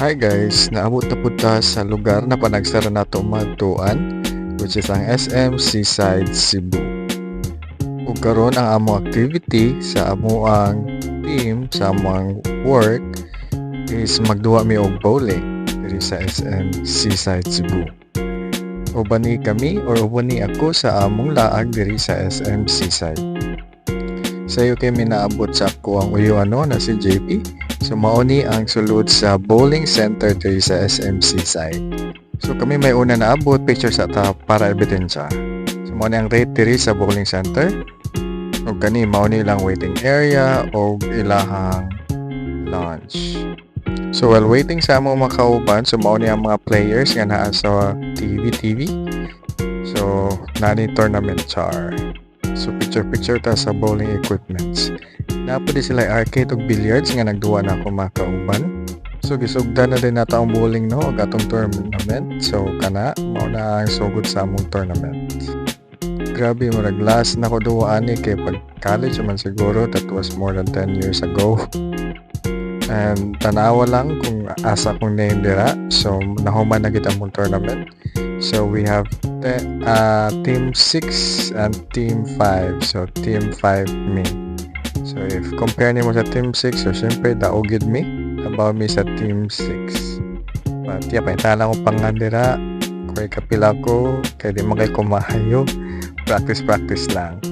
Hi guys, naabot na punta sa lugar na panagsara nato madtuan, which is ang SM Seaside Cebu. Ug karon ang among activity sa amuang team sa among work is magduwa mi og bowling diri sa SM Seaside Cebu. Uban ni kami or uban ni ako sa among laag diri sa SM Seaside. Sayo kay minaabot sa ako ang uyuano na si JP. So mauni ang sulod sa bowling center diri sa SM Seaside. So kami may una naabot picture sa ta para ebidensya. So mauni ang rate diri sa bowling center. O kani mauni lang waiting area o ilahang lunch. So while waiting sa among mga kauban, so mauni ang mga players nga naa sa TV. So nani tournament char. So picture ta sa bowling equipments. Napod sila arcade ug billiards nga nagduwa na ako mga kauban. So gisugdan na din nato ang bowling no ug atong tournament. So kana mao na ang sugod sa among tournament. Grabe murag last na ko duwa ani kay pag college man siguro, that was more than 10 years ago. And tanawa lang kung asa kong name dira. So nahuman na gid among tournament. So we have team 6 and team 5. So team 5 me. So if compare nimo sa team 6, so syempre daogid me about me sa team 6. But yeah, paintala ko pangandira kay kapila ko kay di magay kumahayo. Practice lang.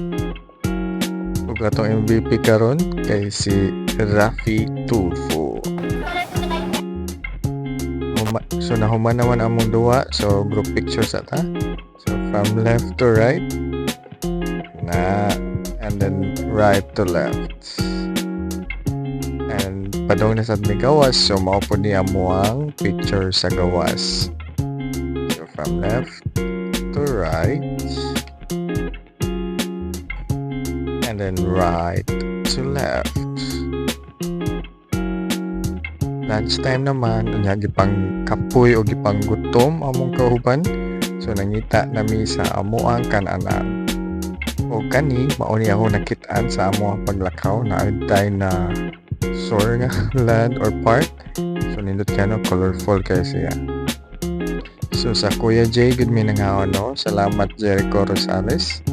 Ug atong MVP karon kay si Rafi Tulfo. So nahuman naman among duwa. So group picture sa ta. So from left to right. And then right to left. And padong na sa may gawas. So mao po ni amuang picture sa gawas. So from left to right. And then right to left. Lunchtime naman, unya gipang kapoy o gipang gutom among kauban. So nangita nami sa amuang kananan. O kani mauni ako nakit-an sa amuang paglakaw na adtay na sore nga land or park. So nindot kano colorful kay siya. So sa Kuya J good mi nangaon no. Salamat Jericho Rosales.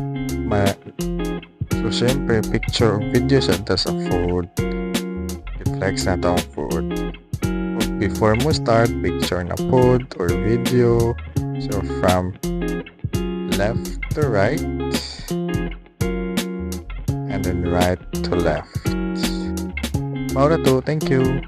So syempre picture o video sa food. Reflex na tong food. Before mo start, picture na food or video. So from left to right and then right to left. Maura to, thank you.